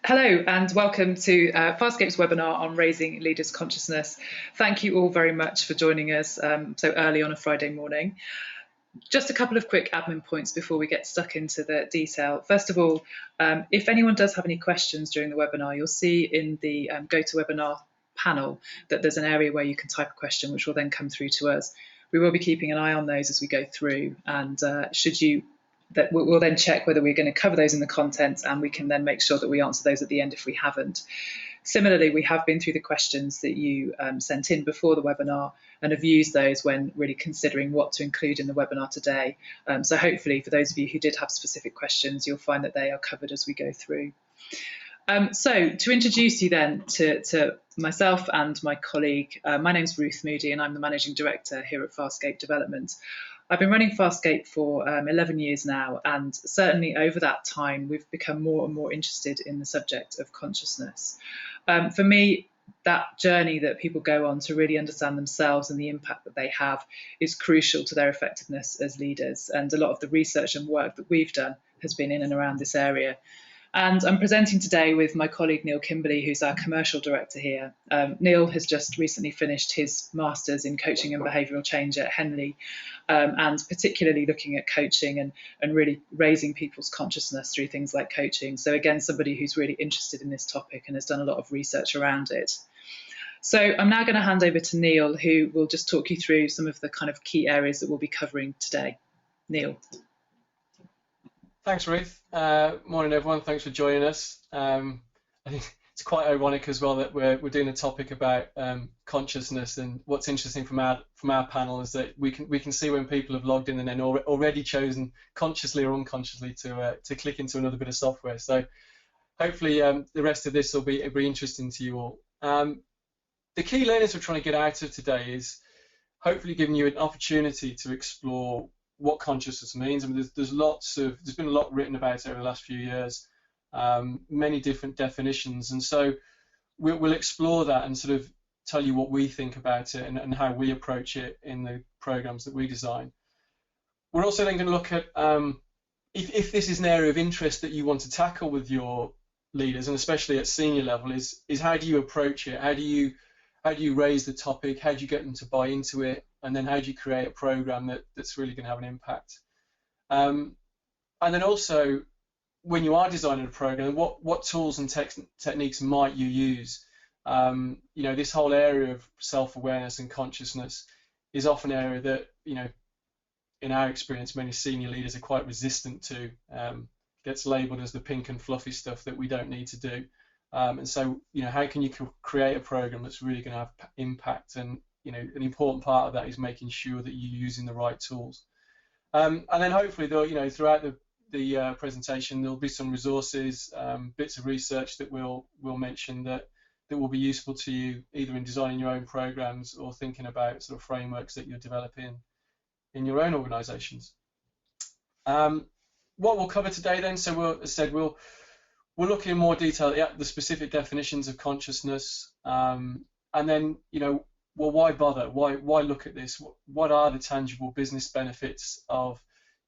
Hello and welcome to Farscape's webinar on raising leaders' consciousness. Thank you all very much for joining us so early on a Friday morning. Just a couple of quick admin points before we get stuck into the detail. First of all, if anyone does have any questions during the webinar, you'll see in the GoToWebinar panel that there's an area where you can type a question which will then come through to us. We will be keeping an eye on those as we go through, and we'll then check whether we're going to cover those in the content, and we can then make sure that we answer those at the end if we haven't. Similarly, we have been through the questions that you sent in before the webinar and have used those when really considering what to include in the webinar today. So hopefully for those of you who did have specific questions, you'll find that they are covered as we go through. So to introduce you then to myself and my colleague, my name's Ruth Moody and I'm the Managing Director here at Farscape Development. I've been running Farscape for 11 years now, and certainly over that time we've become more and more interested in the subject of consciousness. For me, that journey that people go on to really understand themselves and the impact that they have is crucial to their effectiveness as leaders, and a lot of the research and work that we've done has been in and around this area. And I'm presenting today with my colleague Neil Kimberley, who's our commercial director here. Neil has just recently finished his Masters in Coaching and Behavioural Change at Henley, and particularly looking at coaching and really raising people's consciousness through things like coaching. So again, somebody who's really interested in this topic and has done a lot of research around it. So I'm now going to hand over to Neil, who will just talk you through some of the kind of key areas that we'll be covering today. Neil. Thanks, Ruth. Morning, everyone. Thanks for joining us. I think it's quite ironic as well that we're doing a topic about consciousness, and what's interesting from our panel is that we can see when people have logged in and then already chosen consciously or unconsciously to click into another bit of software. So hopefully the rest of this will be interesting to you all. The key learnings we're trying to get out of today is hopefully giving you an opportunity to explore what consciousness means. I mean, there's been a lot written about it over the last few years, many different definitions, and so we'll explore that and sort of tell you what we think about it and how we approach it in the programs that we design. We're also then going to look at if this is an area of interest that you want to tackle with your leaders, and especially at senior level, is how do you approach it? How do you raise the topic? How do you get them to buy into it? And then how do you create a program that's really going to have an impact? And then also, when you are designing a program, what tools and techniques might you use? This whole area of self-awareness and consciousness is often an area that, in our experience, many senior leaders are quite resistant to. Gets labelled as the pink and fluffy stuff that we don't need to do. And so, how can you create a program that's really going to have impact? And an important part of that is making sure that you're using the right tools. And then hopefully, throughout the presentation, there'll be some resources, bits of research that we'll mention that will be useful to you, either in designing your own programs or thinking about sort of frameworks that you're developing in your own organisations. What we'll cover today then, so we'll look in more detail at the specific definitions of consciousness, and then, well, why bother? Why look at this? What are the tangible business benefits of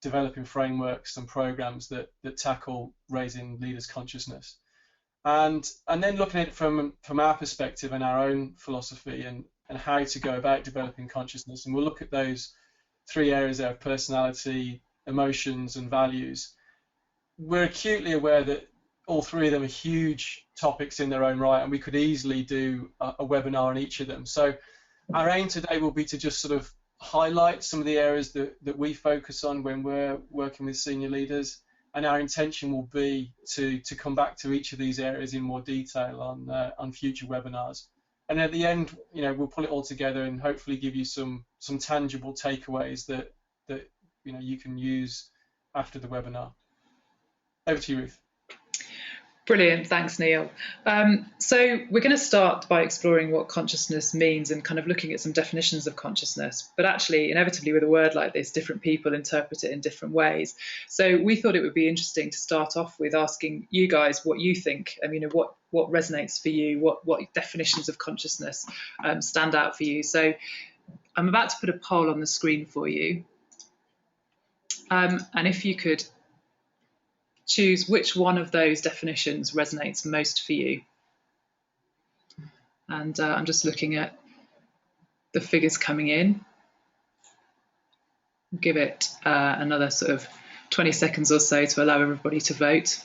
developing frameworks and programs that tackle raising leaders' consciousness? And then looking at it from our perspective and our own philosophy and how to go about developing consciousness. And we'll look at those three areas there of personality, emotions, and values. We're acutely aware that all three of them are huge topics in their own right, and we could easily do a webinar on each of them. So our aim today will be to just sort of highlight some of the areas that we focus on when we're working with senior leaders, and our intention will be to come back to each of these areas in more detail on future webinars. And at the end, we'll pull it all together and hopefully give you some tangible takeaways that you can use after the webinar. Over to you, Ruth. Brilliant, thanks Neil. So we're going to start by exploring what consciousness means and kind of looking at some definitions of consciousness, but actually inevitably with a word like this, different people interpret it in different ways. So we thought it would be interesting to start off with asking you guys what you think. I mean, what resonates for you, what definitions of consciousness stand out for you. So I'm about to put a poll on the screen for you, and if you could choose which one of those definitions resonates most for you. And I'm just looking at the figures coming in. Give it another sort of 20 seconds or so to allow everybody to vote.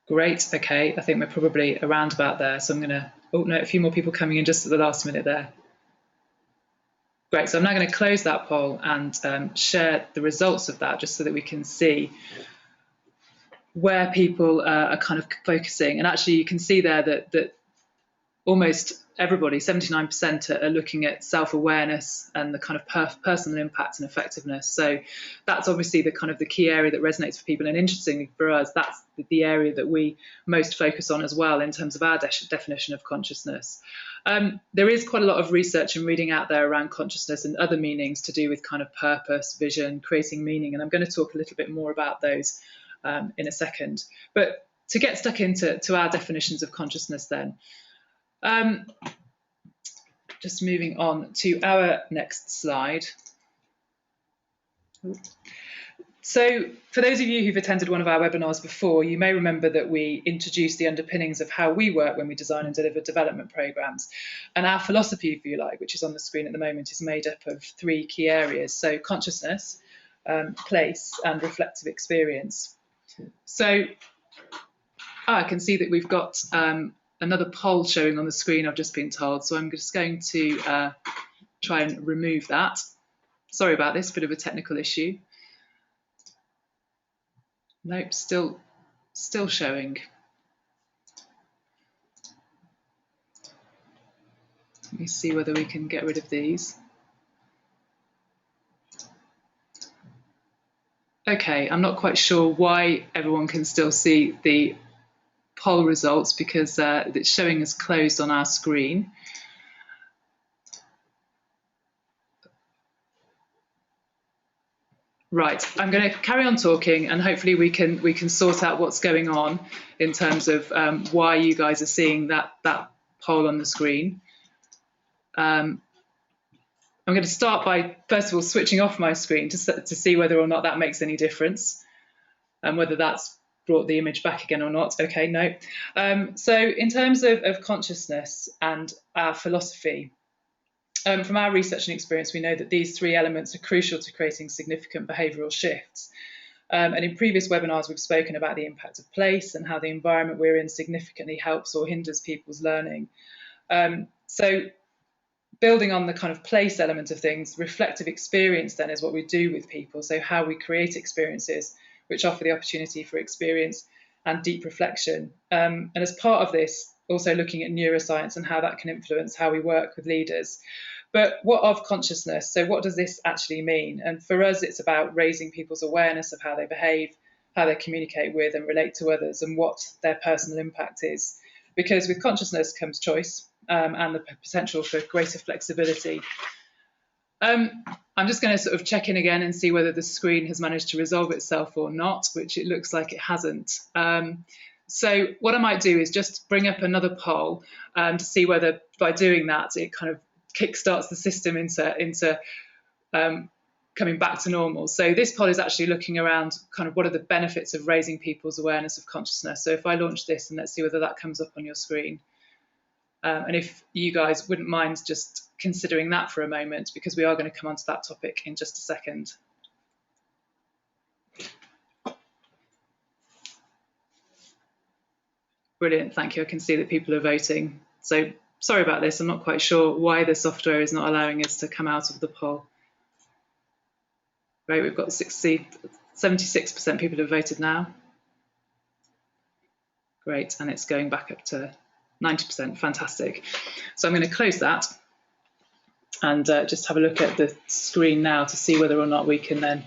Great, okay, I think we're probably around about there. So I'm gonna, oh no, a few more people coming in just at the last minute there. Great, so I'm now going to close that poll and share the results of that just so that we can see where people are kind of focusing. And actually you can see there that almost everybody, 79%, are looking at self-awareness and the kind of personal impact and effectiveness. So that's obviously the kind of the key area that resonates for people. And interestingly for us, that's the area that we most focus on as well in terms of our definition of consciousness. There is quite a lot of research and reading out there around consciousness and other meanings to do with kind of purpose, vision, creating meaning. And I'm going to talk a little bit more about those in a second. But to get stuck into our definitions of consciousness then, just moving on to our next slide. So for those of you who've attended one of our webinars before, you may remember that we introduced the underpinnings of how we work when we design and deliver development programs. And our philosophy, if you like, which is on the screen at the moment, is made up of 3 key areas. So consciousness, place, and reflective experience. So I can see that we've got another poll showing on the screen, I've just been told. So I'm just going to try and remove that. Sorry about this, bit of a technical issue. Nope, still showing. Let me see whether we can get rid of these. Okay, I'm not quite sure why everyone can still see the poll results because it's showing as closed on our screen. Right, I'm going to carry on talking and hopefully we can sort out what's going on in terms of why you guys are seeing that poll on the screen. I'm going to start by, first of all, switching off my screen to see whether or not that makes any difference and whether that's brought the image back again or not. Okay, no. So in terms of consciousness and our philosophy, from our research and experience, we know that these 3 elements are crucial to creating significant behavioural shifts. And in previous webinars, we've spoken about the impact of place and how the environment we're in significantly helps or hinders people's learning. So building on the kind of place element of things, reflective experience then is what we do with people. So how we create experiences which offer the opportunity for experience and deep reflection. And as part of this, also looking at neuroscience and how that can influence how we work with leaders. But what of consciousness? So what does this actually mean? And for us, it's about raising people's awareness of how they behave, how they communicate with and relate to others, and what their personal impact is. Because with consciousness comes choice and the potential for greater flexibility. I'm just going to sort of check in again and see whether the screen has managed to resolve itself or not, which it looks like it hasn't. So what I might do is just bring up another poll to see whether by doing that it kind of kickstarts the system into coming back to normal. So this poll is actually looking around kind of what are the benefits of raising people's awareness of consciousness. So if I launch this and let's see whether that comes up on your screen. And if you guys wouldn't mind just considering that for a moment, because we are going to come on to that topic in just a second. Brilliant, thank you. I can see that people are voting. So sorry about this. I'm not quite sure why the software is not allowing us to come out of the poll. Right, we've got 76% people have voted now. Great, and it's going back up to 90%, fantastic. So I'm going to close that and just have a look at the screen now to see whether or not we can then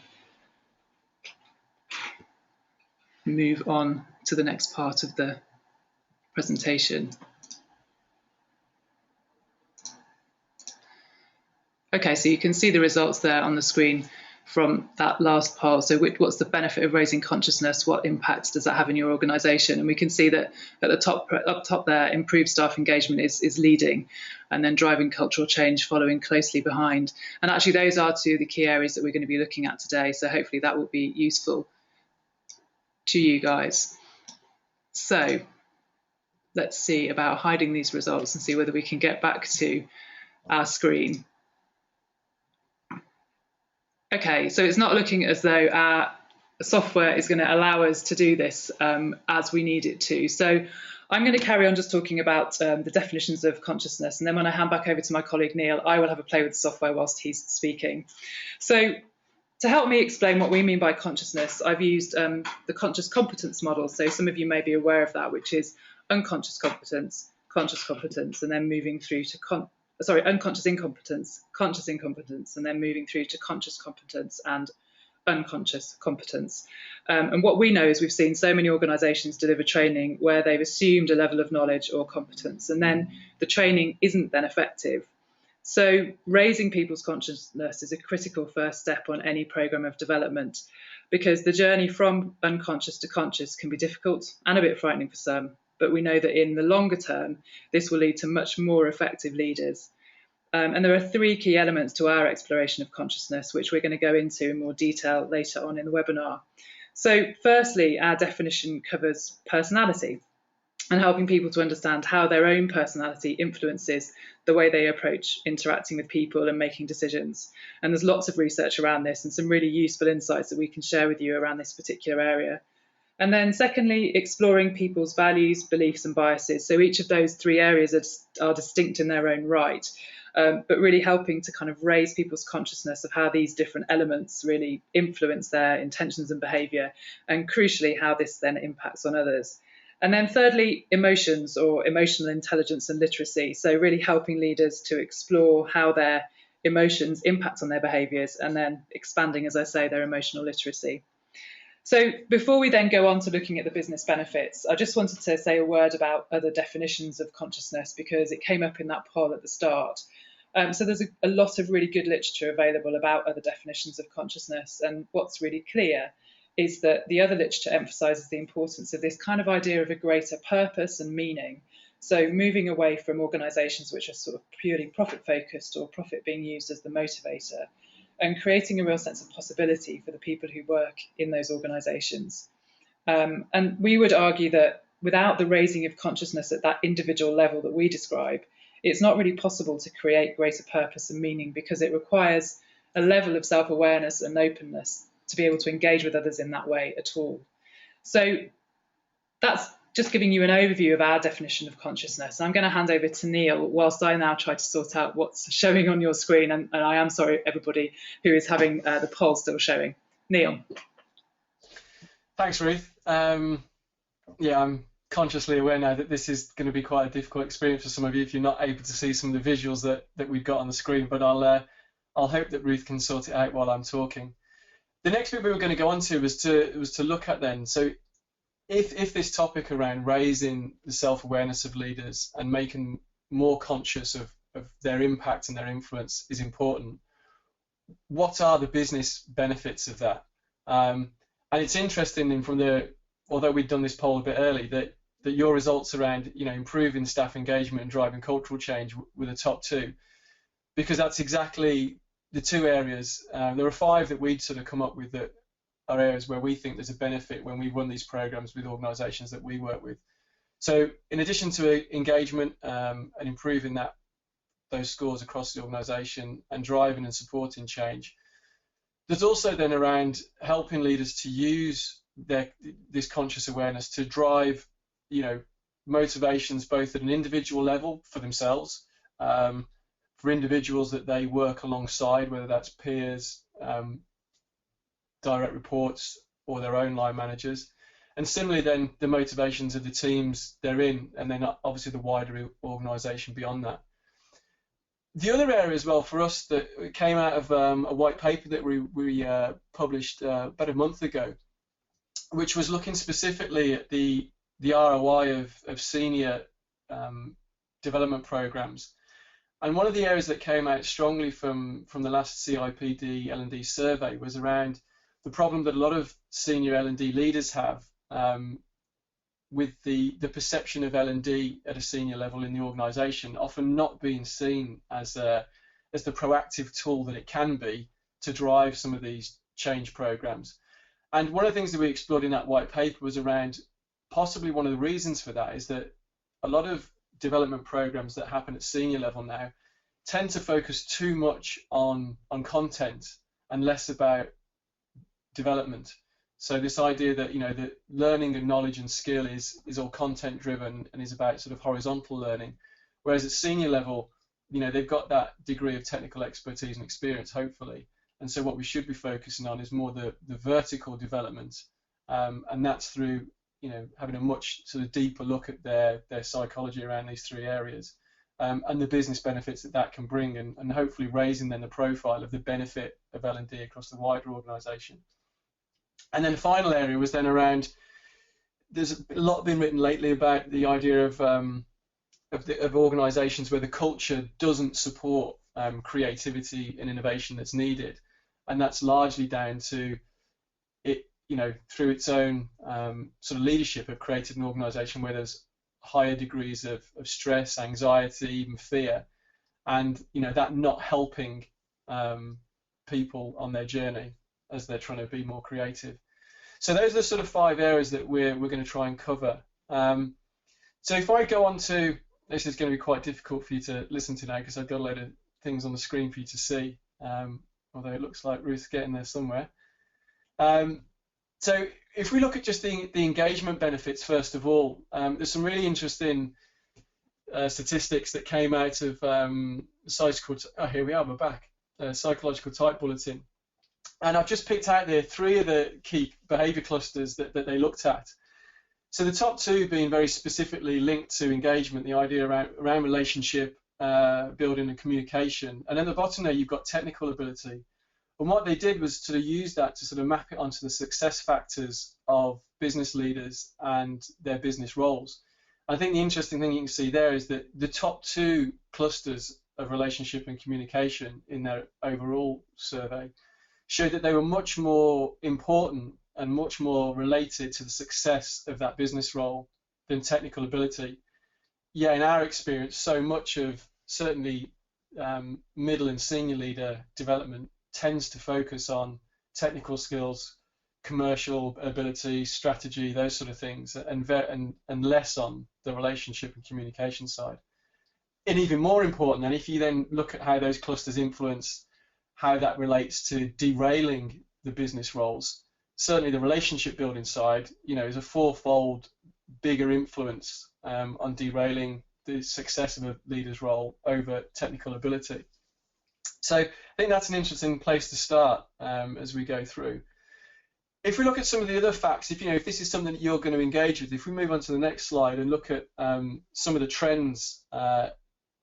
move on to the next part of the presentation. Okay, so you can see the results there on the screen from that last poll. So what's the benefit of raising consciousness? What impact does that have in your organisation? And we can see that at the up top there, improved staff engagement is leading, and then driving cultural change following closely behind. And actually those are two of the key areas that we're going to be looking at today. So hopefully that will be useful to you guys. So let's see about hiding these results and see whether we can get back to our screen. Okay, so it's not looking as though our software is going to allow us to do this as we need it to. So I'm going to carry on just talking about the definitions of consciousness, and then when I hand back over to my colleague Neil, I will have a play with the software whilst he's speaking. So to help me explain what we mean by consciousness, I've used the conscious competence model. So some of you may be aware of that, which is unconscious competence, conscious competence, and then moving through to unconscious incompetence, conscious incompetence, and then moving through to conscious competence and unconscious competence. And what we know is we've seen so many organisations deliver training where they've assumed a level of knowledge or competence, and then the training isn't then effective. So raising people's consciousness is a critical first step on any programme of development, because the journey from unconscious to conscious can be difficult and a bit frightening for some. But we know that in the longer term, this will lead to much more effective leaders. And there are three key elements to our exploration of consciousness, which we're going to go into in more detail later on in the webinar. So firstly, our definition covers personality and helping people to understand how their own personality influences the way they approach interacting with people and making decisions. And there's lots of research around this and some really useful insights that we can share with you around this particular area. And then secondly, exploring people's values, beliefs and biases. So each of those three areas are distinct in their own right, but really helping to kind of raise people's consciousness of how these different elements really influence their intentions and behaviour, and crucially how this then impacts on others. And then thirdly, emotions, or emotional intelligence and literacy. So really helping leaders to explore how their emotions impact on their behaviours, and then expanding, as I say, their emotional literacy. So before we then go on to looking at the business benefits, I just wanted to say a word about other definitions of consciousness, because it came up in that poll at the start. So there's a lot of really good literature available about other definitions of consciousness, and what's really clear is that the other literature emphasises the importance of this kind of idea of a greater purpose and meaning. So moving away from organisations which are sort of purely profit focused, or profit being used as the motivator, and creating a real sense of possibility for the people who work in those organisations. And we would argue that without the raising of consciousness at that individual level that we describe, it's not really possible to create greater purpose and meaning, because it requires a level of self-awareness and openness to be able to engage with others in that way at all. So that's just giving you an overview of our definition of consciousness. I'm going to hand over to Neil whilst I now try to sort out what's showing on your screen. And I am sorry, everybody who is having the poll still showing. Neil. Thanks, Ruth. Yeah, I'm consciously aware now that this is going to be quite a difficult experience for some of you if you're not able to see some of the visuals that we've got on the screen, but I'll hope that Ruth can sort it out while I'm talking. The next bit we were going to go on to was to look at then, so if this topic around raising the self-awareness of leaders and making more conscious of their impact and their influence is important, what are the business benefits of that? And it's interesting, although we'd done this poll a bit early, that your results around improving staff engagement and driving cultural change were the top two, because that's exactly the two areas. There are 5 that we'd sort of come up with that are areas where we think there's a benefit when we run these programs with organisations that we work with. So in addition to engagement and improving those scores across the organisation and driving and supporting change, there's also then around helping leaders to use this conscious awareness to drive motivations both at an individual level for themselves, for individuals that they work alongside, whether that's peers, direct reports, or their own line managers, and similarly then the motivations of the teams they're in, and then obviously the wider organisation beyond that. The other area as well for us that came out of a white paper that we published about a month ago, which was looking specifically at the ROI of senior development programs, And one of the areas that came out strongly from the last CIPD L&D survey was around the problem that a lot of senior L&D leaders have with the perception of L&D at a senior level in the organisation often not being seen as the proactive tool that it can be to drive some of these change programs. And one of the things that we explored in that white paper was around possibly one of the reasons for that is that a lot of development programs that happen at senior level now tend to focus too much on content and less about development. So this idea that that learning and knowledge and skill is all content driven and is about sort of horizontal learning, whereas at senior level they've got that degree of technical expertise and experience hopefully, and so what we should be focusing on is more the vertical development, and that's through having a much sort of deeper look at their psychology around these three areas, and the business benefits that can bring, and hopefully raising then the profile of the benefit of L&D across the wider organisation. And then the final area was then around, there's a lot been written lately about the idea of organisations where the culture doesn't support creativity and innovation that's needed, and that's largely down to it, through its own sort of leadership, have created an organisation where there's higher degrees of stress, anxiety, even fear, and that not helping people on their journey as they're trying to be more creative. So those are the sort of 5 areas that we're going to try and cover. So if I go on to, this is going to be quite difficult for you to listen to now because I've got a load of things on the screen for you to see, although it looks like Ruth's getting there somewhere. So if we look at just the engagement benefits first of all, there's some really interesting statistics that came out of here we are, we're back, Psychological Type Bulletin. And I've just picked out there 3 of the key behaviour clusters that they looked at. So the top 2 being very specifically linked to engagement, the idea around relationship building and communication. And then the bottom there, you've got technical ability. And what they did was to use that to sort of map it onto the success factors of business leaders and their business roles. I think the interesting thing you can see there is that the top 2 clusters of relationship and communication in their overall survey showed that they were much more important and much more related to the success of that business role than technical ability. Yeah, in our experience, so much of certainly middle and senior leader development tends to focus on technical skills, commercial ability, strategy, those sort of things, and less on the relationship and communication side. And even more important, and if you then look at how those clusters influence how that relates to derailing the business roles, certainly the relationship building side, is a 4-fold bigger influence on derailing the success of a leader's role over technical ability. So I think that's an interesting place to start as we go through. If we look at some of the other facts, if this is something that you're going to engage with, if we move on to the next slide and look at some of the trends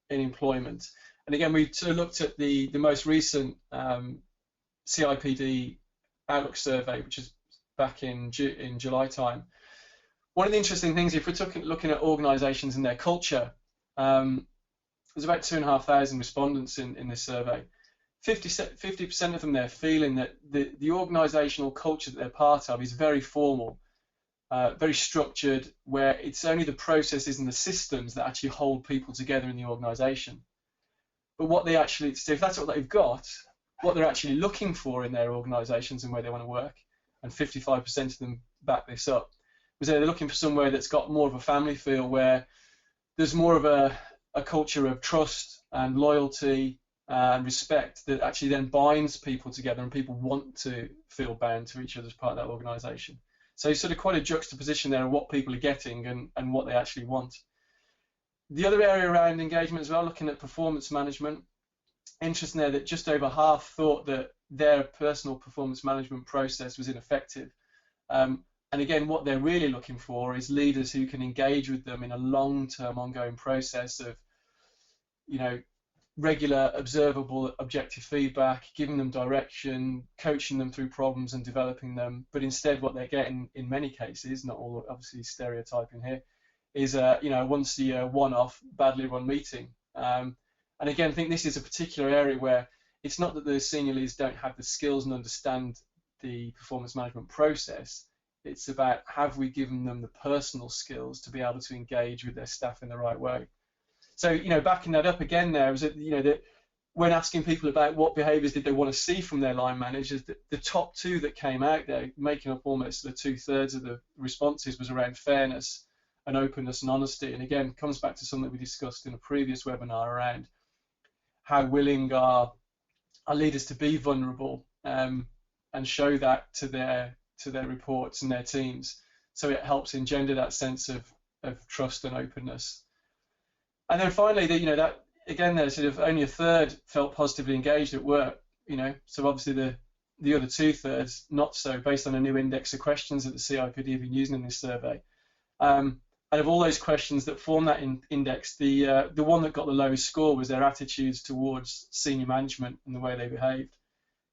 in employment. And again, we sort of looked at the most recent CIPD Outlook survey, which is back in July time. One of the interesting things, if we're looking at organisations and their culture, there's about 2,500 respondents in this survey. 50% of them there feeling that the organisational culture that they're part of is very formal, very structured, where it's only the processes and the systems that actually hold people together in the organisation. But what they actually, so if that's what they've got, what they're actually looking for in their organisations and where they want to work, and 55% of them back this up, was they're looking for somewhere that's got more of a family feel, where there's more of a culture of trust and loyalty and respect that actually then binds people together, and people want to feel bound to each other as part of that organisation. So sort of quite a juxtaposition there of what people are getting and what they actually want. The other area around engagement as well, looking at performance management, interesting there that just over half thought that their personal performance management process was ineffective. And again, what they're really looking for is leaders who can engage with them in a long-term ongoing process of, regular, observable, objective feedback, giving them direction, coaching them through problems and developing them. But instead what they're getting in many cases, not all obviously stereotyping here, is a once a year one-off badly run meeting. And And again, I think this is a particular area where it's not that the senior leaders don't have the skills and understand the performance management process. It's about, have we given them the personal skills to be able to engage with their staff in the right way? So, you know, backing that up again there, was it, you know, that when asking people about what behaviours did they want to see from their line managers, the top two that came out there, making up almost the 2/3 of the responses, was around fairness and openness and honesty. And again, comes back to something we discussed in a previous webinar around how willing are leaders to be vulnerable and show that to their reports and their teams, so it helps engender that sense of trust and openness. And then finally, you know, that again, there's sort of only 1/3 felt positively engaged at work, you know, so obviously the other 2/3 not so, based on a new index of questions that the CIPD have been using in this survey. And of all those questions that form that index, the one that got the lowest score was their attitudes towards senior management and the way they behaved,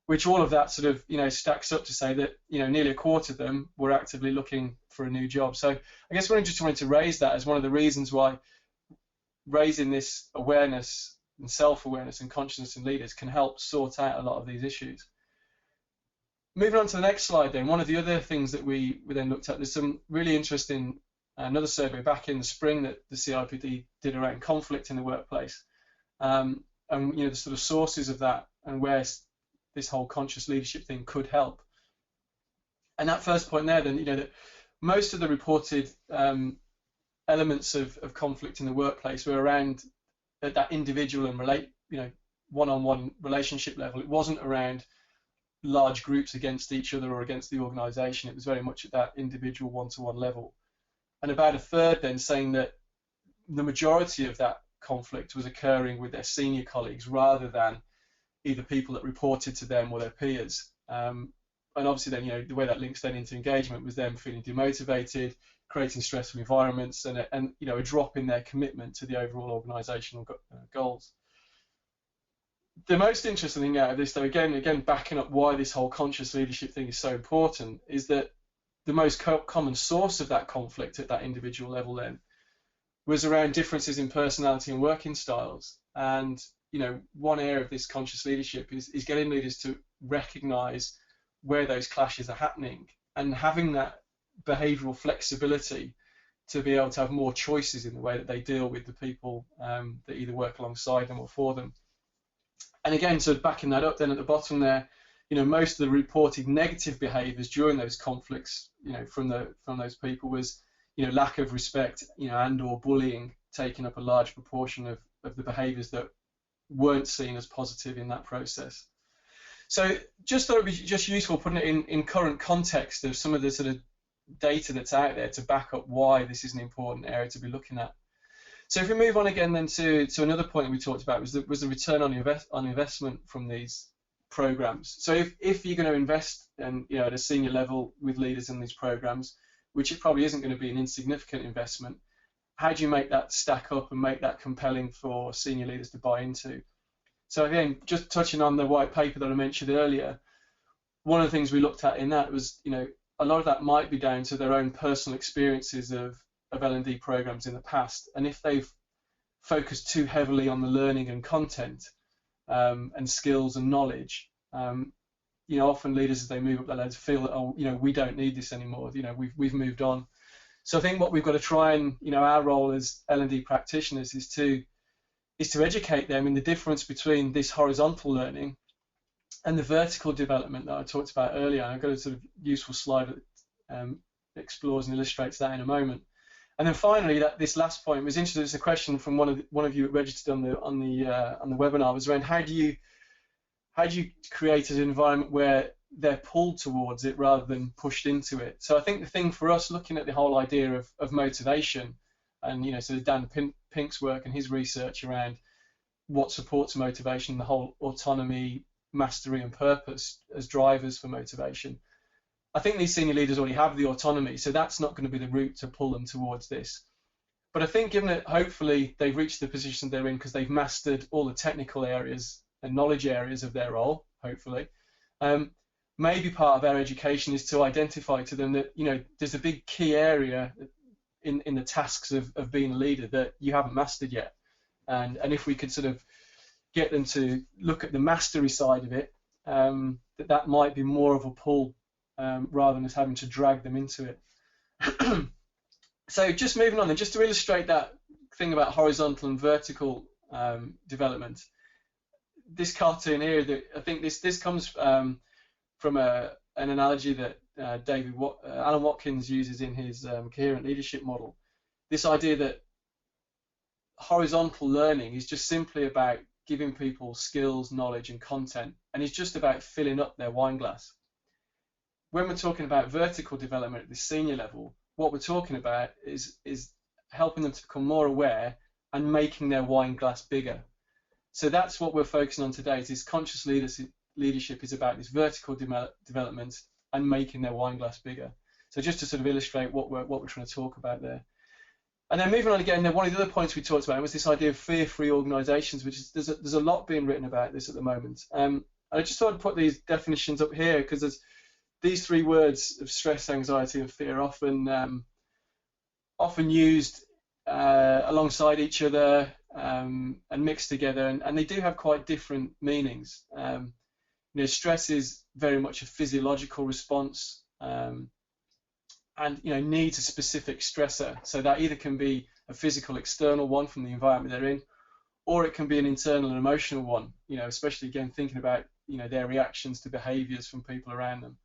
which all of that sort of, you know, stacks up to say that, you know, nearly 1/4 of them were actively looking for a new job. So I guess we just wanted to raise that as one of the reasons why raising this awareness and self-awareness and consciousness in leaders can help sort out a lot of these issues. Moving on to the next slide then, one of the other things that we then looked at, there's some really interesting, another survey back in the spring that the CIPD did around conflict in the workplace, and you know, the sort of sources of that and where this whole conscious leadership thing could help. And that first point there, then, you know, that most of the reported elements of conflict in the workplace were around at that individual and one-on-one relationship level. It wasn't around large groups against each other or against the organisation. It was very much at that individual one-to-one level. And about 1/3 then saying that the majority of that conflict was occurring with their senior colleagues rather than either people that reported to them or their peers. And obviously then, you know, the way that links then into engagement was them feeling demotivated, creating stressful environments, and you know, a drop in their commitment to the overall organisational goals. The most interesting thing out of this, though, again backing up why this whole conscious leadership thing is so important, is that the most common source of that conflict at that individual level then was around differences in personality and working styles. And you know, one area of this conscious leadership is getting leaders to recognise where those clashes are happening and having that behavioural flexibility to be able to have more choices in the way that they deal with the people that either work alongside them or for them. And again, so backing that up then at the bottom there, you know, most of the reported negative behaviours during those conflicts, you know, from those people was, you know, lack of respect, you know, and or bullying taking up a large proportion of the behaviours that weren't seen as positive in that process. So just thought it would be just useful putting it in current context of some of the sort of data that's out there to back up why this is an important area to be looking at. So if we move on again then to another point that we talked about was the return on investment from these programs. So if you're going to invest and, you know, at a senior level with leaders in these programs, which it probably isn't going to be an insignificant investment, how do you make that stack up and make that compelling for senior leaders to buy into? So again, just touching on the white paper that I mentioned earlier, one of the things we looked at in that was, you know, a lot of that might be down to their own personal experiences of L&D programs in the past, and if they've focused too heavily on the learning and content and skills and knowledge, you know, often leaders as they move up the ladder feel that, oh, you know, we don't need this anymore. You know, we've moved on. So I think what we've got to try and, you know, our role as L&D practitioners is to educate them in the difference between this horizontal learning and the vertical development that I talked about earlier. I've got a sort of useful slide that explores and illustrates that in a moment. And then finally, this last point was interesting. It's a question from one of you registered on the webinar, was around how do you create an environment where they're pulled towards it rather than pushed into it. So I think the thing for us, looking at the whole idea of motivation, and, you know, sort of Dan Pink's work and his research around what supports motivation, the whole autonomy, mastery and purpose as drivers for motivation. I think these senior leaders already have the autonomy, so that's not going to be the route to pull them towards this. But I think given that hopefully they've reached the position they're in because they've mastered all the technical areas and knowledge areas of their role, hopefully, maybe part of our education is to identify to them that, you know, there's a big key area in the tasks of being a leader that you haven't mastered yet. And if we could sort of get them to look at the mastery side of it, that might be more of a pull rather than us having to drag them into it. So just moving on then, just to illustrate that thing about horizontal and vertical development, this cartoon here, I think this comes from an analogy that Alan Watkins uses in his coherent leadership model. This idea that horizontal learning is just simply about giving people skills, knowledge, and content, and it's just about filling up their wine glass. When we're talking about vertical development at the senior level, what we're talking about is helping them to become more aware and making their wine glass bigger. So that's what we're focusing on today. Is this conscious leadership is about this vertical development and making their wine glass bigger. So just to sort of illustrate what we're trying to talk about there. And then moving on again, one of the other points we talked about was this idea of fear-free organisations, which is there's a lot being written about this at the moment. And I just thought I'd put these definitions up here because there's these three words of stress, anxiety, and fear often used alongside each other and mixed together, and they do have quite different meanings. Stress is very much a physiological response, and needs a specific stressor. So that either can be a physical, external one from the environment they're in, or it can be an internal and emotional one. Especially again thinking about their reactions to behaviours from people around them.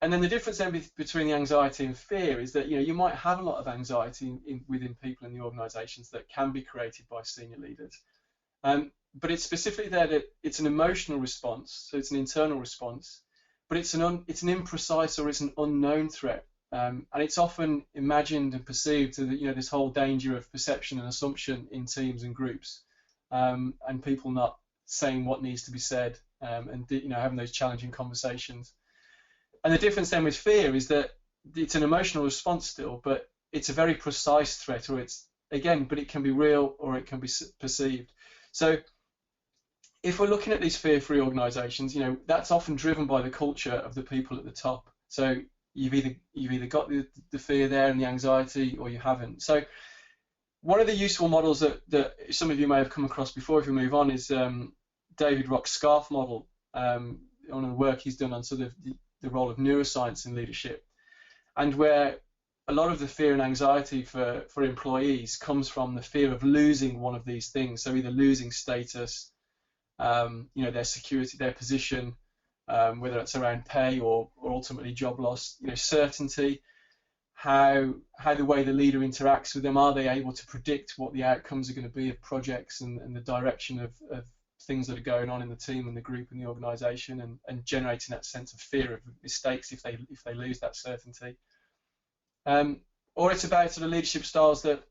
And then the difference then between the anxiety and fear is that you might have a lot of anxiety within people in the organisations that can be created by senior leaders, but it's specifically there that it's an emotional response, so it's an internal response, but it's an imprecise or it's an unknown threat, and it's often imagined and perceived to this whole danger of perception and assumption in teams and groups, and people not saying what needs to be said, and having those challenging conversations. And the difference then with fear is that it's an emotional response still, but it's a very precise threat, but it can be real or it can be perceived. So if we're looking at these fear-free organisations, that's often driven by the culture of the people at the top. So you've either got the fear there and the anxiety, or you haven't. So one of the useful models that some of you may have come across before, if we move on, is David Rock's SCARF model. One of the work he's done on sort of the role of neuroscience in leadership, and where a lot of the fear and anxiety for employees comes from the fear of losing one of these things. So either losing status, their security, their position, whether it's around pay or ultimately job loss, certainty, how the way the leader interacts with them, are they able to predict what the outcomes are going to be of projects and the direction of things that are going on in the team and the group and the organisation, and generating that sense of fear of mistakes if they lose that certainty. Or it's about sort of leadership styles that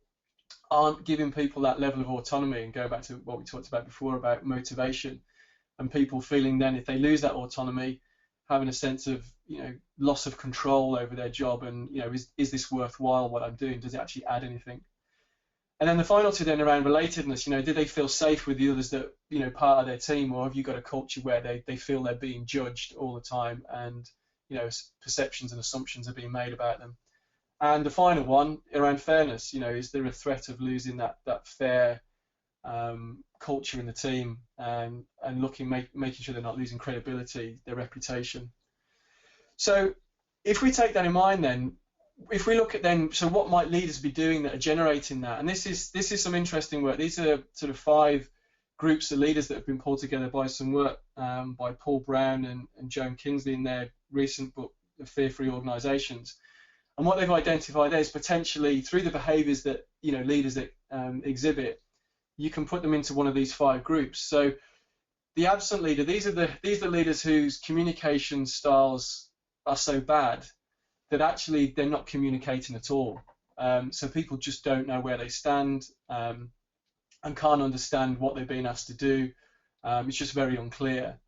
aren't giving people that level of autonomy, and go back to what we talked about before about motivation, and people feeling then if they lose that autonomy, having a sense of loss of control over their job, and is this worthwhile what I'm doing? Does it actually add anything? And then the final two then around relatedness, do they feel safe with the others that, part of their team, or have you got a culture where they feel they're being judged all the time, and, perceptions and assumptions are being made about them? And the final one around fairness, is there a threat of losing that fair culture in the team, and making sure they're not losing credibility, their reputation? So if we take that in mind then, if we look at then, so what might leaders be doing that are generating that? And this is some interesting work. These are sort of 5 groups of leaders that have been pulled together by some work by Paul Brown and Joan Kingsley in their recent book, The Fear-Free Organisations. And what they've identified there is potentially through the behaviours that leaders that exhibit, you can put them into one of these 5 groups. So the absent leader, these are the leaders whose communication styles are so bad that actually they're not communicating at all. So people just don't know where they stand, and can't understand what they're being asked to do. It's just very unclear.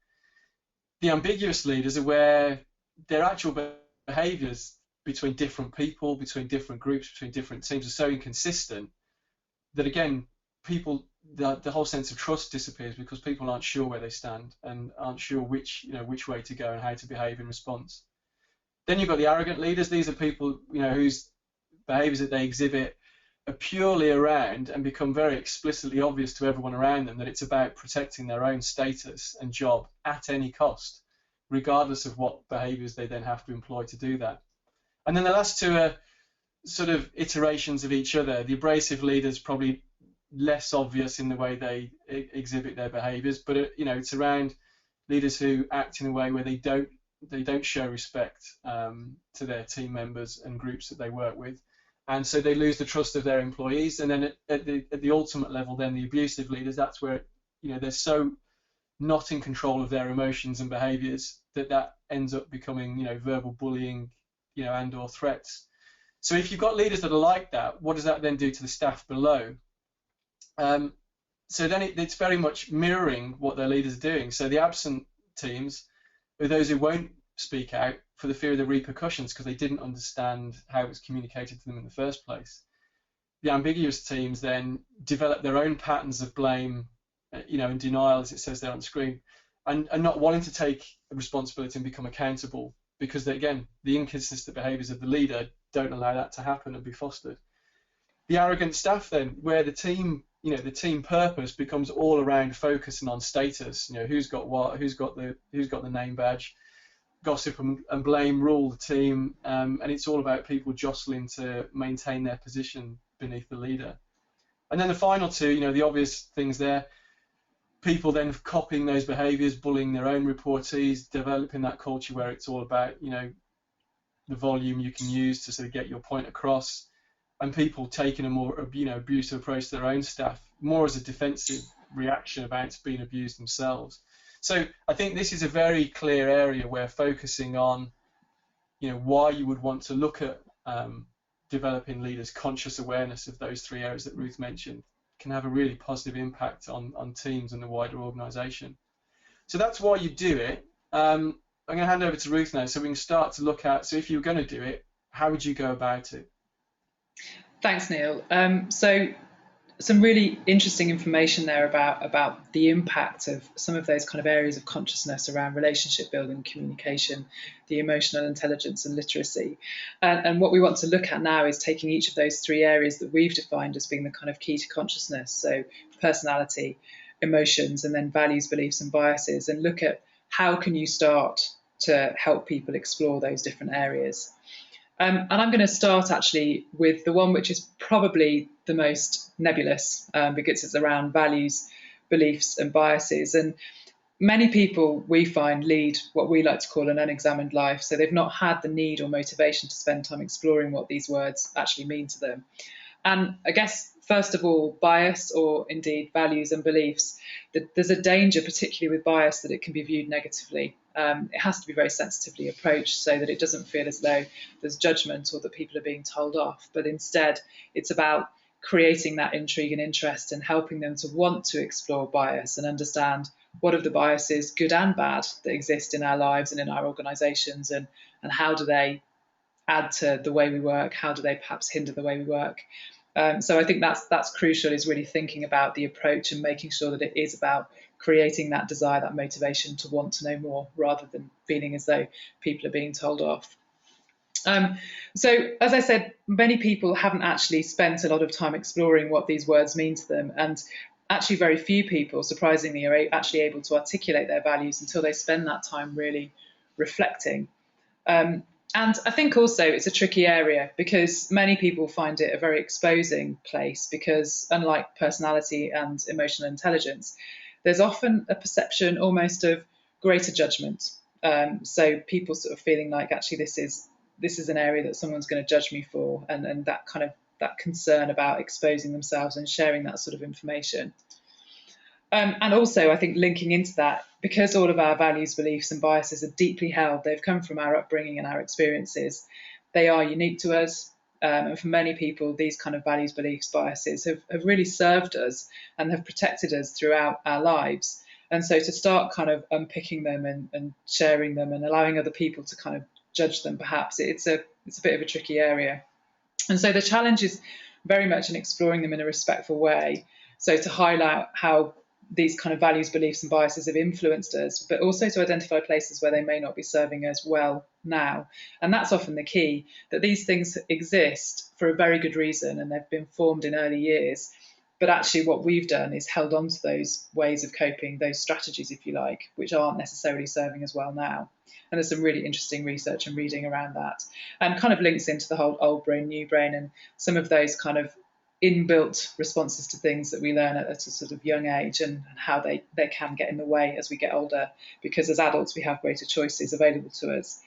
The ambiguous leaders are where their actual behaviours between different people, between different groups, between different teams are so inconsistent that again, the whole sense of trust disappears, because people aren't sure where they stand and aren't sure which way to go and how to behave in response. Then you've got the arrogant leaders. These are people whose behaviours that they exhibit, are purely around and become very explicitly obvious to everyone around them that it's about protecting their own status and job at any cost, regardless of what behaviours they then have to employ to do that. And then the last two are sort of iterations of each other. The abrasive leaders probably less obvious in the way they exhibit their behaviours, but it's around leaders who act in a way where they don't show respect to their team members and groups that they work with, and so they lose the trust of their employees. And then at the ultimate level, then the abusive leaders, that's where they're so not in control of their emotions and behaviours that ends up becoming verbal bullying, and or threats. So if you've got leaders that are like that, what does that then do to the staff below? So then it's very much mirroring what their leaders are doing. So the absent teams are those who won't speak out for the fear of the repercussions because they didn't understand how it was communicated to them in the first place. The ambiguous teams then develop their own patterns of blame, and denial, as it says there on the screen, and not wanting to take responsibility and become accountable because, the inconsistent behaviours of the leader don't allow that to happen and be fostered. The arrogant staff then, where the team purpose becomes all around focusing on status, who's got what, who's got the name badge, gossip and blame rule the team, and it's all about people jostling to maintain their position beneath the leader. And then the final two, the obvious things there, people then copying those behaviours, bullying their own reportees, developing that culture where it's all about, the volume you can use to sort of get your point across, and people taking a more, abusive approach to their own staff, more as a defensive reaction about being abused themselves. So I think this is a very clear area where focusing on, why you would want to look at developing leaders' conscious awareness of those three areas that Ruth mentioned can have a really positive impact on teams and the wider organisation. So that's why you do it. I'm going to hand over to Ruth now so we can start to look at, so if you were going to do it, how would you go about it? Thanks, Neil. So some really interesting information there about the impact of some of those kind of areas of consciousness around relationship building, communication, the emotional intelligence and literacy. And what we want to look at now is taking each of those three areas that we've defined as being the kind of key to consciousness, so personality, emotions, and then values, beliefs and biases, and look at how can you start to help people explore those different areas. And I'm going to start actually with the one which is probably the most nebulous because it's around values, beliefs and biases. And many people we find lead what we like to call an unexamined life. So they've not had the need or motivation to spend time exploring what these words actually mean to them. And I guess, first of all, bias, or indeed values and beliefs, that there's a danger, particularly with bias, that it can be viewed negatively. It has to be very sensitively approached so that it doesn't feel as though there's judgment or that people are being told off, but instead it's about creating that intrigue and interest and helping them to want to explore bias and understand what are the biases, good and bad, that exist in our lives and in our organisations, and how do they add to the way we work, how do they perhaps hinder the way we work. So I think that's crucial, is really thinking about the approach and making sure that it is about creating that desire, that motivation to want to know more, rather than feeling as though people are being told off. So, as I said, many people haven't actually spent a lot of time exploring what these words mean to them, and actually very few people, surprisingly, are actually able to articulate their values until they spend that time really reflecting. And I think also it's a tricky area because many people find it a very exposing place, because unlike personality and emotional intelligence, there's often a perception almost of greater judgment. So people sort of feeling like actually this is an area that someone's going to judge me for, and that concern about exposing themselves and sharing that sort of information. And also, I think linking into that, because all of our values, beliefs and biases are deeply held, they've come from our upbringing and our experiences, they are unique to us. And for many people, these kind of values, beliefs, biases have really served us and have protected us throughout our lives. And so to start kind of unpicking them and sharing them and allowing other people to kind of judge them, perhaps it's a bit of a tricky area. And so the challenge is very much in exploring them in a respectful way. So to highlight how these kind of values, beliefs and biases have influenced us, but also to identify places where they may not be serving us well now. And that's often the key, that these things exist for a very good reason and they've been formed in early years. But actually what we've done is held on to those ways of coping, those strategies, if you like, which aren't necessarily serving us well now. And there's some really interesting research and reading around that, and kind of links into the whole old brain, new brain, and some of those kind of inbuilt responses to things that we learn at a sort of young age, and how they can get in the way as we get older, because as adults we have greater choices available to us.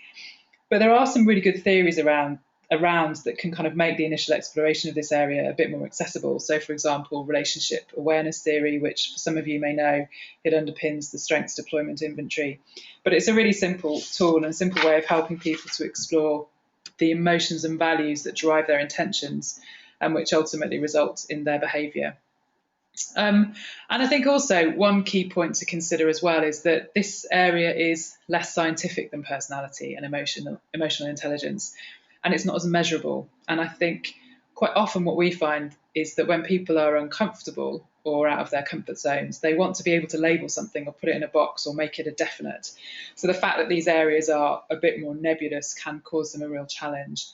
But there are some really good theories around that can kind of make the initial exploration of this area a bit more accessible. So, for example, relationship awareness theory, which for some of you may know, it underpins the strengths deployment inventory. But it's a really simple tool and a simple way of helping people to explore the emotions and values that drive their intentions, and which ultimately result in their behaviour. And I think also one key point to consider as well is that this area is less scientific than personality and emotional intelligence, and it's not as measurable. And I think quite often what we find is that when people are uncomfortable or out of their comfort zones, they want to be able to label something or put it in a box or make it a definite. So the fact that these areas are a bit more nebulous can cause them a real challenge.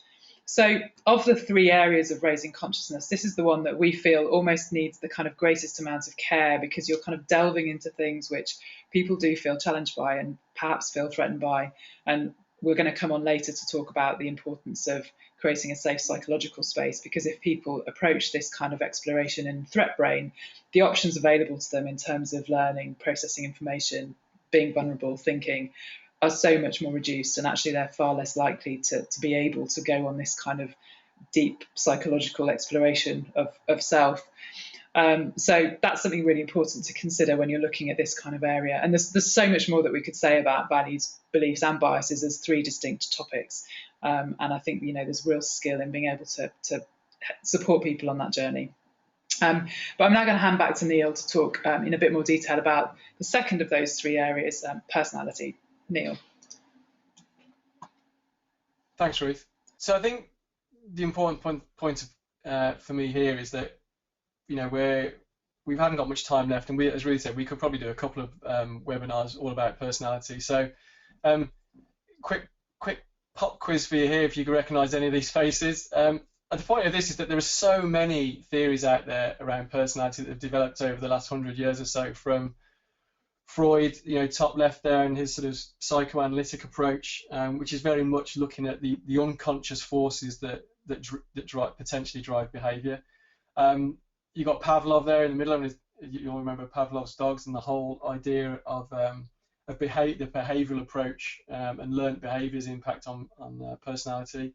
So of the three areas of raising consciousness, this is the one that we feel almost needs the kind of greatest amount of care, because you're kind of delving into things which people do feel challenged by and perhaps feel threatened by. And we're going to come on later to talk about the importance of creating a safe psychological space, because if people approach this kind of exploration in threat brain, the options available to them in terms of learning, processing information, being vulnerable, thinking, are so much more reduced, and actually they're far less likely to be able to go on this kind of deep psychological exploration of self. So that's something really important to consider when you're looking at this kind of area. And there's so much more that we could say about values, beliefs and biases as three distinct topics. And I think, there's real skill in being able to support people on that journey. But I'm now going to hand back to Neil to talk in a bit more detail about the second of those three areas, personality. Neil. Thanks, Ruth. So I think the important point for me here is that we haven't got much time left, and as Ruth said, we could probably do a couple of webinars all about personality. So quick pop quiz for you here, if you can recognise any of these faces. The point of this is that there are so many theories out there around personality that have developed over the last 100 years or so, from Freud, top left there, and his sort of psychoanalytic approach, which is very much looking at the unconscious forces that potentially drive behaviour. You got Pavlov there in the middle, and you'll remember Pavlov's dogs and the whole idea of the behavioural approach and learnt behaviours' impact on personality.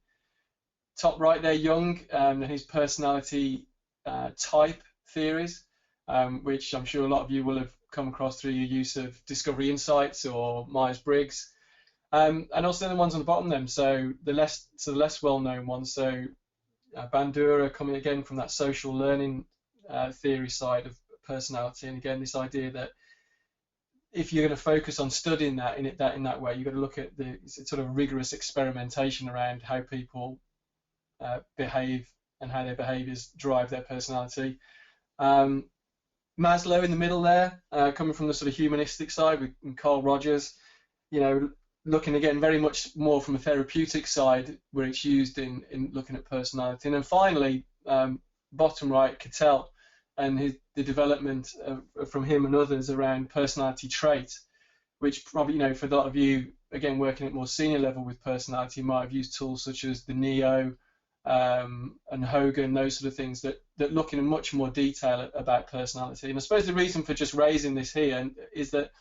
Top right there, Jung and his personality type theories, which I'm sure a lot of you will have come across through your use of Discovery Insights or Myers-Briggs, and also the ones on the bottom them, so the less well-known ones. So Bandura, coming again from that social learning theory side of personality, and again this idea that if you're going to focus on studying that in that way, you've got to look at the sort of rigorous experimentation around how people behave and how their behaviours drive their personality. Maslow in the middle there, coming from the sort of humanistic side with Carl Rogers, looking again very much more from a therapeutic side where it's used in looking at personality. And then finally, bottom right, Cattell and the development from him and others around personality traits, which probably, for a lot of you, again, working at more senior level with personality, might have used tools such as the NEO, and Hogan, those sort of things that look in much more detail about personality. And I suppose the reason for just raising this here is that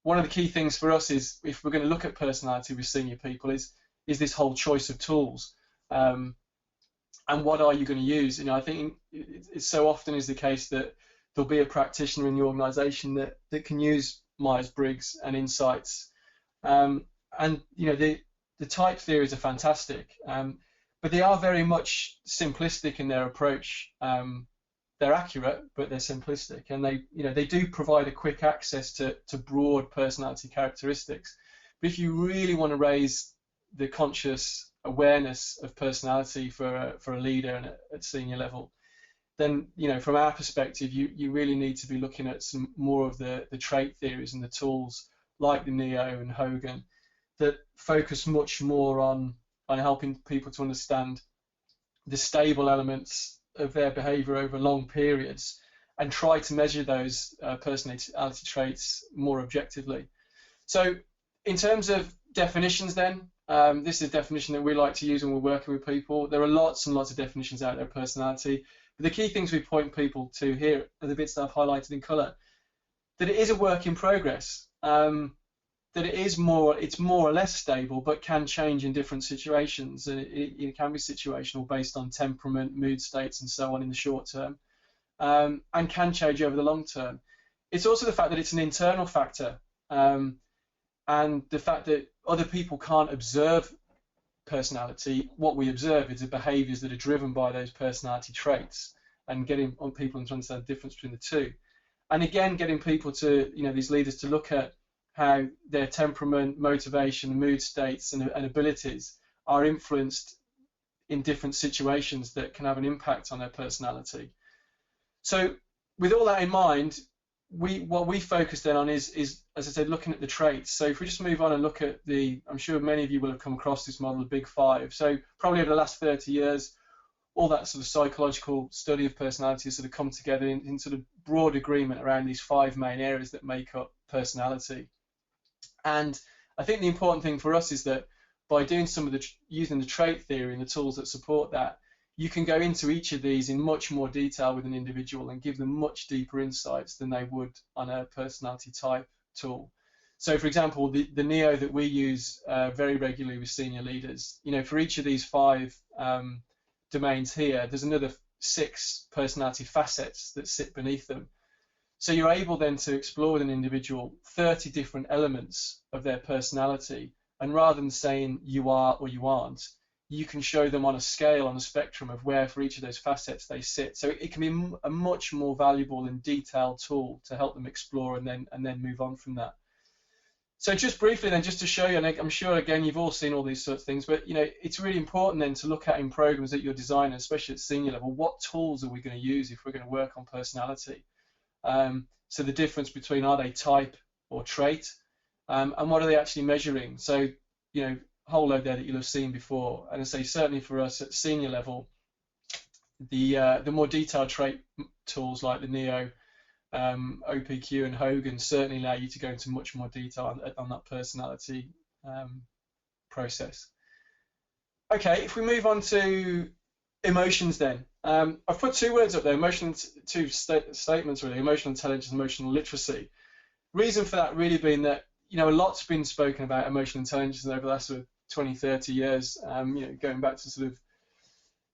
one of the key things for us is, if we're going to look at personality with senior people, is this whole choice of tools, and what are you going to use? I think it so often is the case that there'll be a practitioner in the organisation that can use Myers-Briggs and Insights, and the type theories are fantastic. But they are very much simplistic in their approach. They're accurate, but they're simplistic, and they do provide a quick access to broad personality characteristics. But if you really want to raise the conscious awareness of personality for a leader and at senior level, then, from our perspective, you really need to be looking at some more of the trait theories and the tools like the NEO and Hogan that focus much more on helping people to understand the stable elements of their behavior over long periods and try to measure those personality traits more objectively. So in terms of definitions then, this is a definition that we like to use when we're working with people. There are lots and lots of definitions out there of personality, but the key things we point people to here are the bits that I've highlighted in colour. That it is a work in progress, that it's more or less stable, but can change in different situations. It can be situational based on temperament, mood states, and so on in the short term, and can change over the long term. It's also the fact that it's an internal factor, and the fact that other people can't observe personality. What we observe is the behaviours that are driven by those personality traits, and getting on people to understand the difference between the two. And again, getting people to, these leaders to look at how their temperament, motivation, mood states, and abilities are influenced in different situations that can have an impact on their personality. So with all that in mind, what we focus then on is, as I said, looking at the traits. So if we just move on and look at I'm sure many of you will have come across this model, the Big Five. So probably over the last 30 years, all that sort of psychological study of personality has sort of come together in sort of broad agreement around these 5 main areas that make up personality. And I think the important thing for us is that by doing using the trait theory and the tools that support that, you can go into each of these in much more detail with an individual and give them much deeper insights than they would on a personality type tool. So for example, the NEO that we use very regularly with senior leaders, for each of these 5 domains here, there's another 6 personality facets that sit beneath them. So you're able then to explore with an individual 30 different elements of their personality, and rather than saying you are or you aren't, you can show them on a scale, on a spectrum of where for each of those facets they sit. So it can be a much more valuable and detailed tool to help them explore and then move on from that. So just briefly then, just to show you, and I'm sure again you've all seen all these sorts of things, but it's really important then to look at in programs that you're designing, especially at senior level, what tools are we going to use if we're going to work on personality? So the difference between, are they type or trait, and what are they actually measuring? So a whole load there that you'll have seen before, and I say certainly for us at senior level, the more detailed trait tools like the NEO, OPQ and Hogan certainly allow you to go into much more detail on that personality process. Okay, if we move on to emotions then. I've put 2 words up there, two statements really, emotional intelligence and emotional literacy. Reason for that really being that, a lot's been spoken about emotional intelligence over the last sort of 20, 30 years, going back to sort of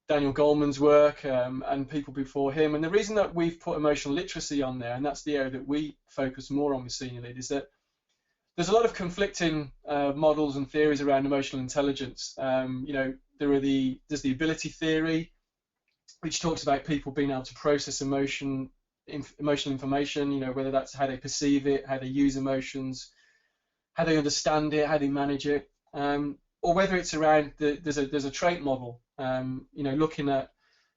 Daniel Goleman's work and people before him. And the reason that we've put emotional literacy on there, and that's the area that we focus more on with senior leaders, is that there's a lot of conflicting models and theories around emotional intelligence. There's the ability theory, which talks about people being able to process emotional information, whether that's how they perceive it, how they use emotions, how they understand it, how they manage it, or whether it's around there's a trait model, looking at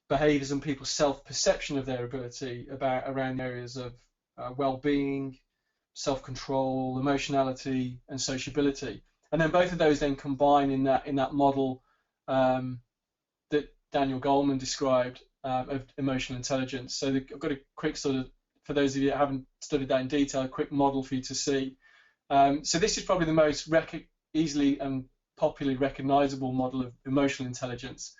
behaviours and people's self-perception of their ability around areas of well-being, self-control, emotionality, and sociability, and then both of those then combine in that model that Daniel Goleman described of emotional intelligence. So I've got a quick sort of, for those of you that haven't studied that in detail, a quick model for you to see. So this is probably the most easily and popularly recognizable model of emotional intelligence,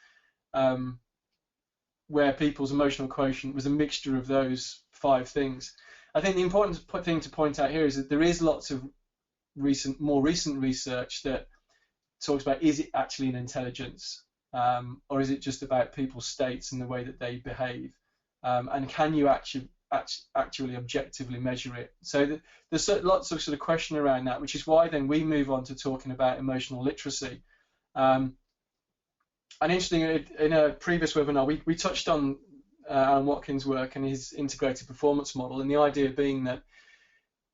where people's emotional quotient was a mixture of those 5 things. I think the important thing to point out here is that there is lots of more recent research that talks about, is it actually an intelligence, or is it just about people's states and the way that they behave, and can you actually objectively measure it? So there's lots of sort of question around that, which is why then we move on to talking about emotional literacy. And interestingly, in a previous webinar, we touched on Alan Watkins' work and his integrated performance model, and the idea being that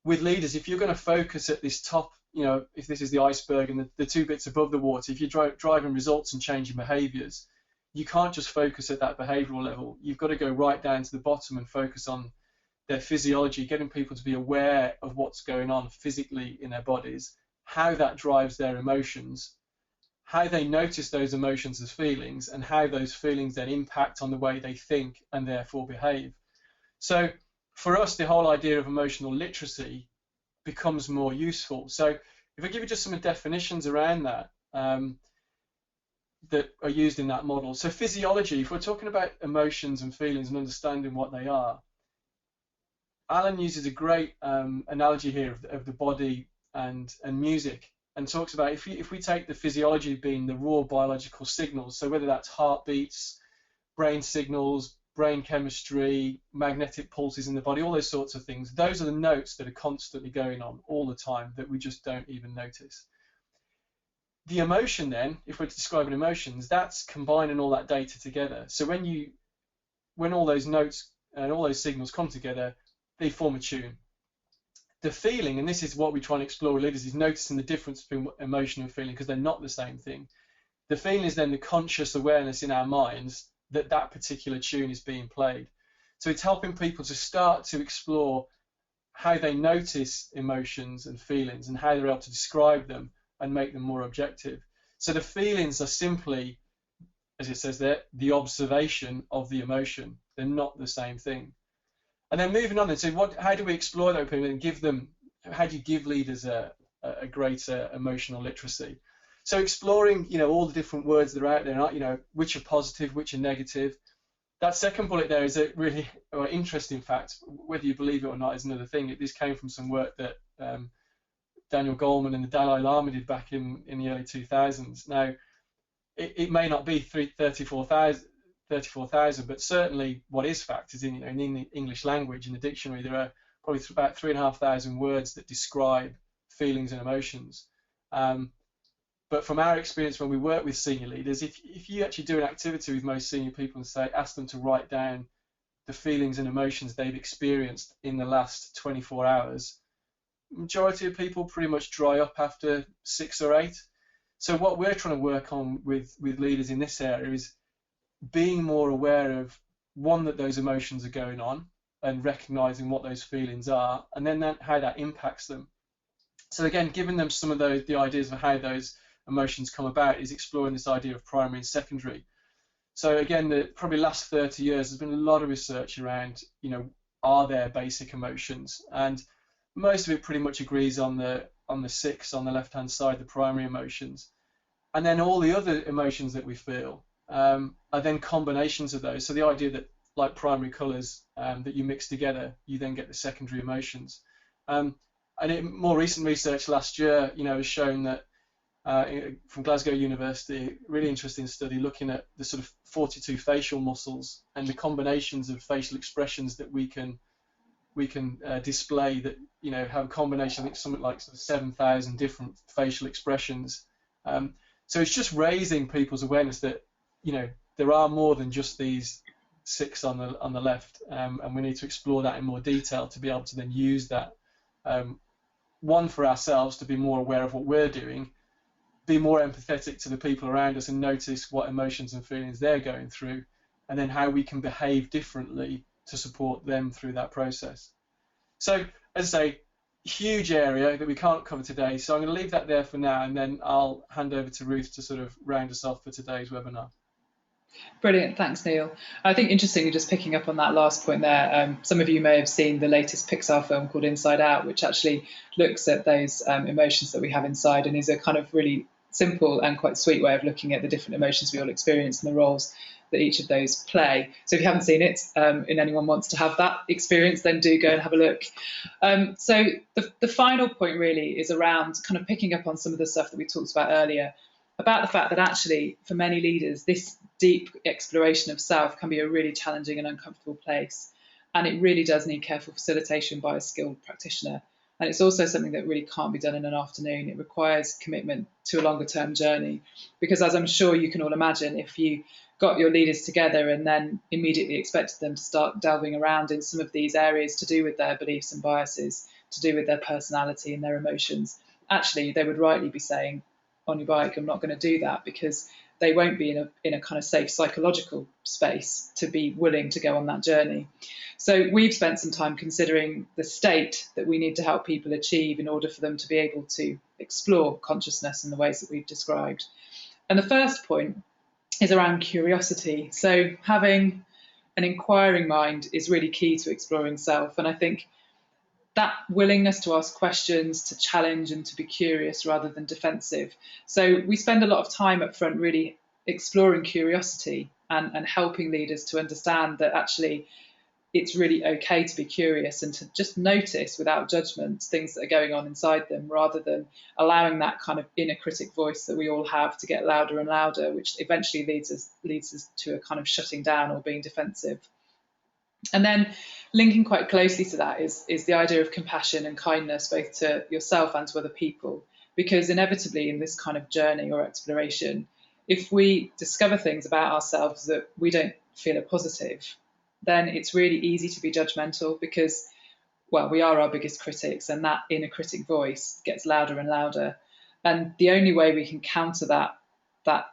with leaders, if you're going to focus at this top, if this is the iceberg and the 2 bits above the water, if you're driving results and changing behaviours, you can't just focus at that behavioural level. You've got to go right down to the bottom and focus on their physiology, getting people to be aware of what's going on physically in their bodies, how that drives their emotions, how they notice those emotions as feelings, and how those feelings then impact on the way they think and therefore behave. So for us, the whole idea of emotional literacy becomes more useful. So if I give you just some definitions around that, that are used in that model. So physiology, if we're talking about emotions and feelings and understanding what they are, Alan uses a great analogy here of the body and music, and talks about if we take the physiology being the raw biological signals, so whether that's heartbeats, brain signals, brain chemistry, magnetic pulses in the body, all those sorts of things, those are the notes that are constantly going on all the time that we just don't even notice. The emotion then, if we're describing emotions, that's combining all that data together. So when all those notes and all those signals come together, they form a tune. The feeling, and this is what we try and explore with leaders, is noticing the difference between emotion and feeling, because they're not the same thing. The feeling is then the conscious awareness in our minds that that particular tune is being played. So it's helping people to start to explore how they notice emotions and feelings and how they're able to describe them and make them more objective. So the feelings are simply, as it says there, the observation of the emotion. They're not the same thing. And then moving on, and so how do we explore those people and give them, how do you give leaders a greater emotional literacy? So exploring, all the different words that are out there, which are positive, which are negative. That second bullet there is a really interesting fact. Whether you believe it or not is another thing. This came from some work that Daniel Goleman and the Dalai Lama did back in the early 2000s. Now, it may not be 34,000, but certainly what is fact is in the English language, in the dictionary, there are probably about 3,500 words that describe feelings and emotions. But from our experience when we work with senior leaders, if you actually do an activity with most senior people and ask them to write down the feelings and emotions they've experienced in the last 24 hours, majority of people pretty much dry up after 6 or 8. So what we're trying to work on with leaders in this area is being more aware of, one, that those emotions are going on and recognizing what those feelings are, and then how that impacts them. So again, giving them some of the ideas of how those emotions come about is exploring this idea of primary and secondary. So again, the probably last 30 years, there's been a lot of research around, are there basic emotions? And most of it pretty much agrees on the 6 on the left-hand side, the primary emotions. And then all the other emotions that we feel are then combinations of those. So the idea that, like primary colours that you mix together, you then get the secondary emotions. And more recent research last year, has shown that from Glasgow University, really interesting study looking at the sort of 42 facial muscles and the combinations of facial expressions that we can display that have a combination, I think something like sort of 7,000 different facial expressions. So it's just raising people's awareness that there are more than just these 6 on the left, and we need to explore that in more detail to be able to then use that, one, for ourselves to be more aware of what we're doing, be more empathetic to the people around us and notice what emotions and feelings they're going through, and then how we can behave differently to support them through that process. So, as I say, huge area that we can't cover today, so I'm going to leave that there for now, and then I'll hand over to Ruth to sort of round us off for today's webinar. Brilliant, thanks Neil. I think interestingly, just picking up on that last point there, some of you may have seen the latest Pixar film called Inside Out, which actually looks at those emotions that we have inside and is a kind of really simple and quite sweet way of looking at the different emotions we all experience and the roles that each of those play. So if you haven't seen it and anyone wants to have that experience, then do go and have a look. So the final point really is around kind of picking up on some of the stuff that we talked about earlier, about the fact that actually for many leaders, this deep exploration of self can be a really challenging and uncomfortable place. And it really does need careful facilitation by a skilled practitioner. And it's also something that really can't be done in an afternoon. It requires commitment to a longer term journey. Because as I'm sure you can all imagine, if you got your leaders together and then immediately expected them to start delving around in some of these areas to do with their beliefs and biases, to do with their personality and their emotions, actually they would rightly be saying, on your bike, I'm not going to do that, because they won't be in a kind of safe psychological space to be willing to go on that journey. So we've spent some time considering the state that we need to help people achieve in order for them to be able to explore consciousness in the ways that we've described. And the first point is around curiosity. So having an inquiring mind is really key to exploring self. And I think that willingness to ask questions, to challenge and to be curious rather than defensive. So we spend a lot of time up front really exploring curiosity and helping leaders to understand that actually it's really okay to be curious and to just notice without judgment things that are going on inside them, rather than allowing that kind of inner critic voice that we all have to get louder and louder, which eventually leads us to a kind of shutting down or being defensive. And then linking quite closely to that is the idea of compassion and kindness, both to yourself and to other people. Because inevitably in this kind of journey or exploration, if we discover things about ourselves that we don't feel are positive, then it's really easy to be judgmental, because, well, we are our biggest critics, and that inner critic voice gets louder and louder. And the only way we can counter that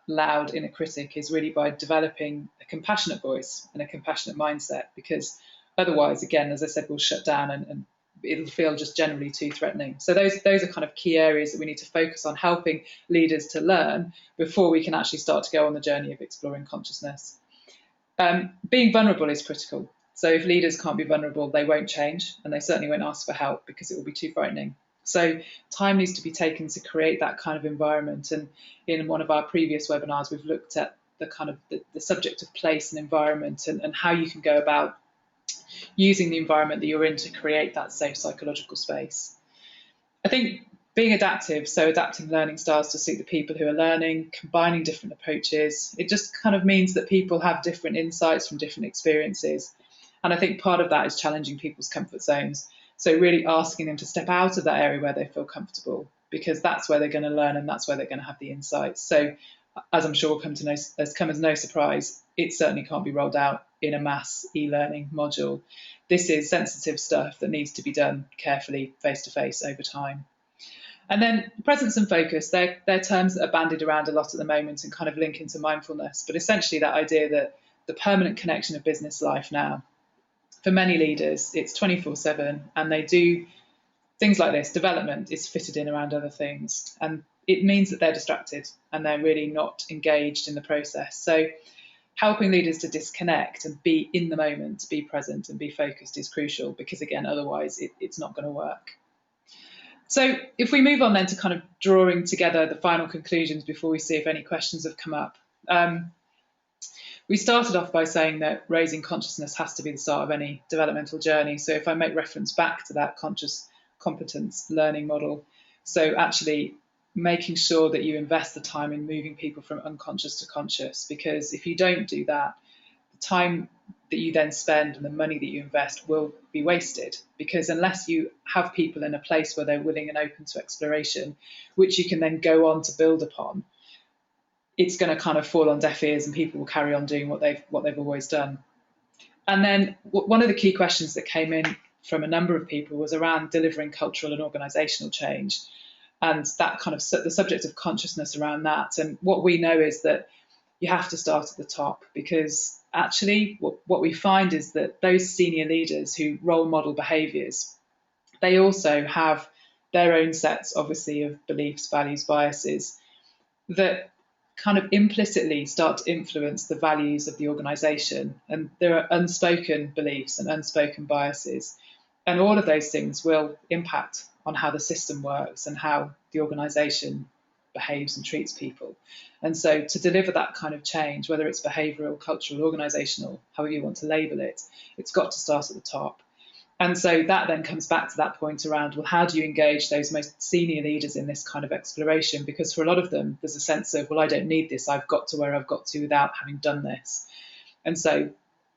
loud inner critic is really by developing a compassionate voice and a compassionate mindset, because otherwise, again, as I said, we'll shut down and it'll feel just generally too threatening. So those are kind of key areas that we need to focus on helping leaders to learn before we can actually start to go on the journey of exploring consciousness. Being vulnerable is critical. So if leaders can't be vulnerable, they won't change, and they certainly won't ask for help because it will be too frightening. So time needs to be taken to create that kind of environment. And in one of our previous webinars, we've looked at the kind of the subject of place and environment, and how you can go about using the environment that you're in to create that safe psychological space. I think being adaptive, so adapting learning styles to suit the people who are learning, combining different approaches, it just kind of means that people have different insights from different experiences. And I think part of that is challenging people's comfort zones. So really asking them to step out of that area where they feel comfortable, because that's where they're going to learn and that's where they're going to have the insights. So as I'm sure will come as no surprise, it certainly can't be rolled out in a mass e-learning module. This is sensitive stuff that needs to be done carefully, face-to-face over time. And then presence and focus, they're terms that are bandied around a lot at the moment and kind of link into mindfulness, but essentially that idea that the permanent connection of business life now, for many leaders, it's 24/7, and they do things like this. Development is fitted in around other things, and it means that they're distracted and they're really not engaged in the process. So helping leaders to disconnect and be in the moment, be present and be focused is crucial, because again, otherwise it's not going to work. So if we move on then to kind of drawing together the final conclusions before we see if any questions have come up. We started off by saying that raising consciousness has to be the start of any developmental journey. So if I make reference back to that conscious competence learning model, so actually making sure that you invest the time in moving people from unconscious to conscious, because if you don't do that, the time that you then spend and the money that you invest will be wasted, because unless you have people in a place where they're willing and open to exploration, which you can then go on to build upon, it's going to kind of fall on deaf ears and people will carry on doing what they've always done. And then one of the key questions that came in from a number of people was around delivering cultural and organisational change, and that kind of the subject of consciousness around that. And what we know is that you have to start at the top, because actually what we find is that those senior leaders who role model behaviours, they also have their own sets, obviously, of beliefs, values, biases that kind of implicitly start to influence the values of the organisation. And there are unspoken beliefs and unspoken biases. And all of those things will impact on how the system works and how the organisation behaves and treats people. And so to deliver that kind of change, whether it's behavioural, cultural, organisational, however you want to label it, it's got to start at the top. And so that then comes back to that point around, well, how do you engage those most senior leaders in this kind of exploration? Because for a lot of them, there's a sense of, well, I don't need this. I've got to where I've got to without having done this. And so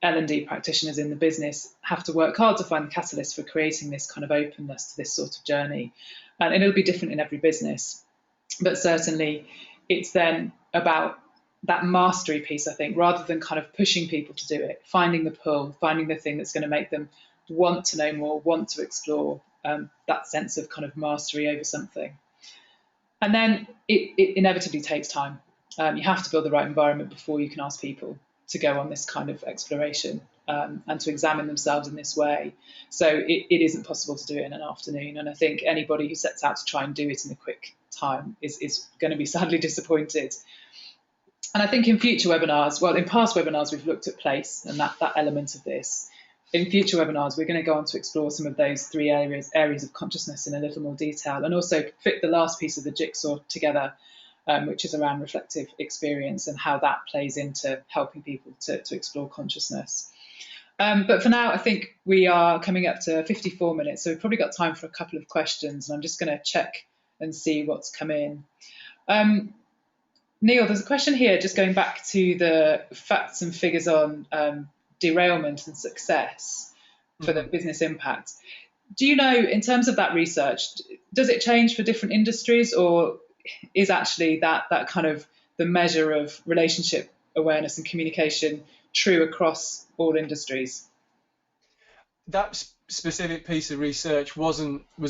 L&D practitioners in the business have to work hard to find the catalyst for creating this kind of openness to this sort of journey. And it'll be different in every business. But certainly it's then about that mastery piece, I think, rather than kind of pushing people to do it, finding the pull, finding the thing that's going to make them want to know more, want to explore, that sense of kind of mastery over something. And then it inevitably takes time. You have to build the right environment before you can ask people to go on this kind of exploration, and to examine themselves in this way. So it isn't possible to do it in an afternoon. And I think anybody who sets out to try and do it in a quick time is going to be sadly disappointed. And I think in future webinars, well, in past webinars, we've looked at place and that element of this. In future webinars, we're going to go on to explore some of those three areas of consciousness in a little more detail, and also fit the last piece of the jigsaw together, which is around reflective experience and how that plays into helping people to explore consciousness. But for now, I think we are coming up to 54 minutes, so we've probably got time for a couple of questions, and I'm just going to check and see what's come in. Neil, there's a question here, just going back to the facts and figures on derailment and success for the business impact. Do you know, in terms of that research, does it change for different industries, or is actually that kind of the measure of relationship awareness and communication true across all industries? That specific piece of research was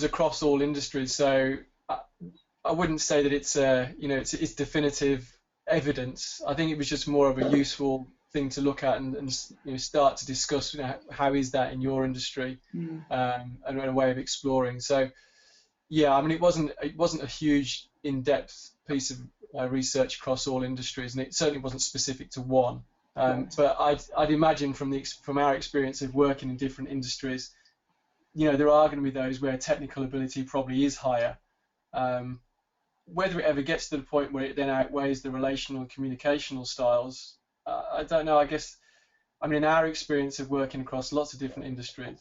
across all industries, so I wouldn't say that it's definitive evidence. I think it was just more of a useful thing to look at and start to discuss how is that in your industry, and a way of exploring. So yeah, I mean, it wasn't a huge in-depth piece of research across all industries, and it certainly wasn't specific to one. But I'd imagine from our experience of working in different industries, there are going to be those where technical ability probably is higher. Whether it ever gets to the point where it then outweighs the relational and communicational styles, I don't know. I guess, I mean, our experience of working across lots of different industries,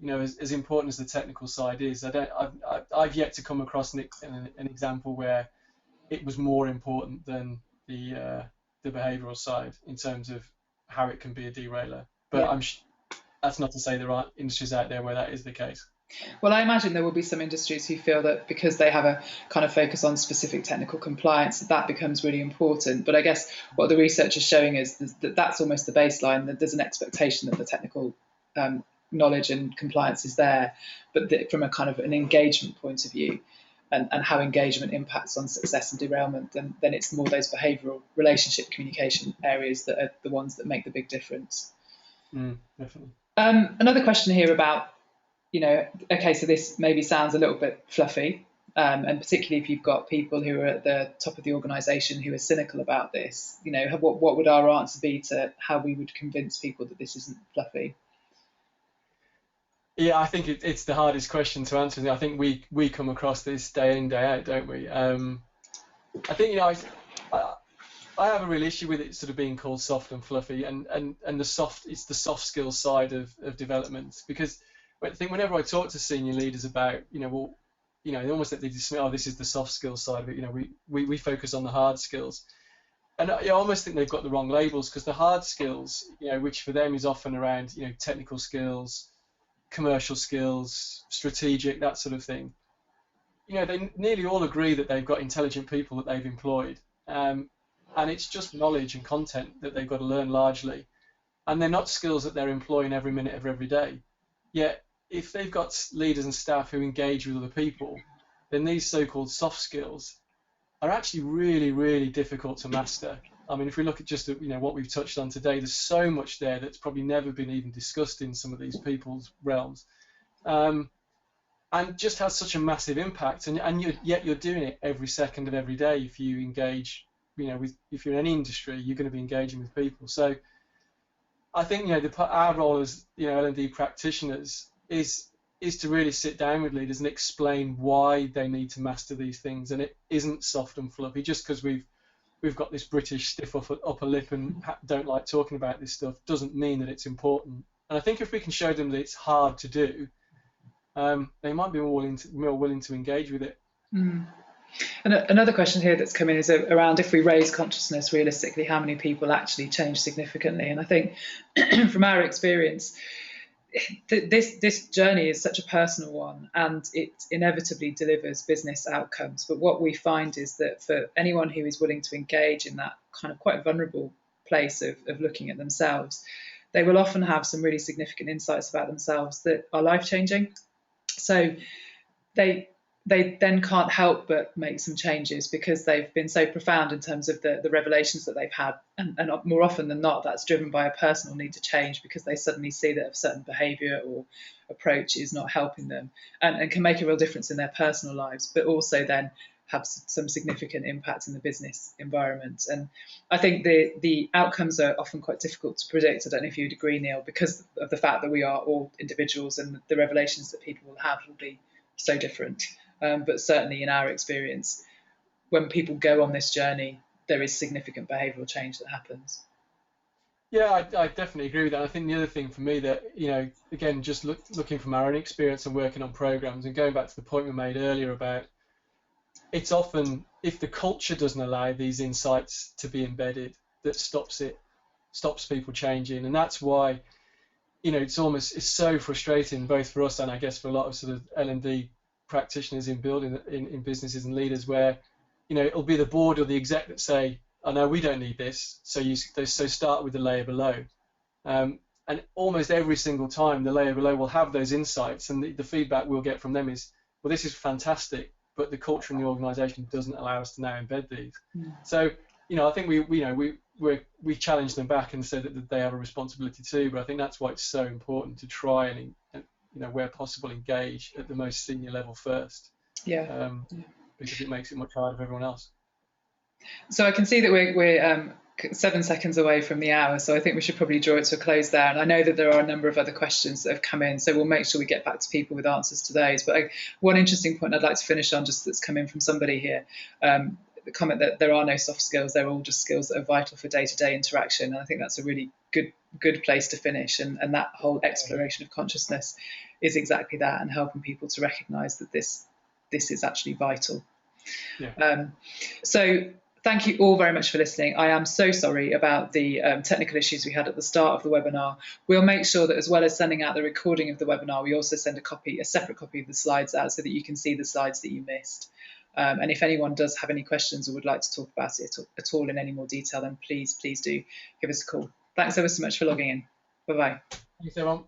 as important as the technical side is, I've yet to come across an example where it was more important than the behavioural side in terms of how it can be a derailer. But yeah. That's not to say there aren't industries out there where that is the case. Well, I imagine there will be some industries who feel that because they have a kind of focus on specific technical compliance, that becomes really important. But I guess what the research is showing is that that's almost the baseline, that there's an expectation that the technical knowledge and compliance is there, but that from a kind of an engagement point of view, and how engagement impacts on success and derailment, then it's more those behavioural relationship communication areas that are the ones that make the big difference. Definitely. Another question here about, okay, so this maybe sounds a little bit fluffy, and particularly if you've got people who are at the top of the organisation who are cynical about this, what would our answer be to how we would convince people that this isn't fluffy? Yeah, I think it's the hardest question to answer. I think we come across this day in, day out, don't we? I think, I have a real issue with it sort of being called soft and fluffy, and it's the soft skills side of development, because I think whenever I talk to senior leaders about, almost like they dismiss, oh, this is the soft skills side of it, we focus on the hard skills. And I almost think they've got the wrong labels, because the hard skills, which for them is often around, technical skills, commercial skills, strategic, that sort of thing. They nearly all agree that they've got intelligent people that they've employed. And it's just knowledge and content that they've got to learn largely. And they're not skills that they're employing every minute of every day. Yet, if they've got leaders and staff who engage with other people, then these so-called soft skills are actually really, really difficult to master. I mean, if we look at just what we've touched on today, there's so much there that's probably never been even discussed in some of these people's realms, and just has such a massive impact. And yet you're doing it every second of every day. If you engage, if you're in any industry, you're going to be engaging with people. So I think our role as L&D practitioners is to really sit down with leaders and explain why they need to master these things, and it isn't soft and fluffy. Just because we've got this British stiff upper lip and don't like talking about this stuff doesn't mean that it's important. And I think if we can show them that it's hard to do, they might be more willing to engage with it. And another question here that's come in is around, if we raise consciousness realistically, how many people actually change significantly? And I think from our experience, this journey is such a personal one, and it inevitably delivers business outcomes. But what we find is that for anyone who is willing to engage in that kind of quite vulnerable place of looking at themselves, they will often have some really significant insights about themselves that are life-changing. So they they then can't help but make some changes because they've been so profound in terms of the revelations that they've had. And more often than not, that's driven by a personal need to change because they suddenly see that a certain behaviour or approach is not helping them, and can make a real difference in their personal lives, but also then have some significant impact in the business environment. And I think the outcomes are often quite difficult to predict. I don't know if you'd agree, Neil, because of the fact that we are all individuals and the revelations that people will have will be so different. But certainly in our experience, when people go on this journey, there is significant behavioural change that happens. Yeah, I definitely agree with that. I think the other thing for me that, again, just looking from our own experience and working on programs and going back to the point we made earlier about, it's often, if the culture doesn't allow these insights to be embedded, that stops people changing. And that's why, it's so frustrating both for us and I guess for a lot of sort of L&D practitioners in building in businesses and leaders, where it'll be the board or the exec that say, "Oh no, we don't need this," so start with the layer below, and almost every single time the layer below will have those insights, and the feedback we'll get from them is, "Well, this is fantastic, but the culture in the organisation doesn't allow us to now embed these." So I think we challenge them back and say that they have a responsibility too, but I think that's why it's so important to try and where possible, engage at the most senior level first. Because it makes it much harder for everyone else. So I can see that we're 7 seconds away from the hour, so I think we should probably draw it to a close there. And I know that there are a number of other questions that have come in, so we'll make sure we get back to people with answers to those. But one interesting point I'd like to finish on, just that's come in from somebody here, the comment that there are no soft skills, they're all just skills that are vital for day-to-day interaction. And I think that's a really good place to finish. And that whole exploration of consciousness is exactly that, and helping people to recognise that this is actually vital. So thank you all very much for listening. I am so sorry about the technical issues we had at the start of the webinar. We'll make sure that as well as sending out the recording of the webinar, we also send a separate copy of the slides out so that you can see the slides that you missed. And if anyone does have any questions or would like to talk about it at all in any more detail, then please do give us a call. Thanks ever so much for logging in. Bye-bye. Thanks, everyone.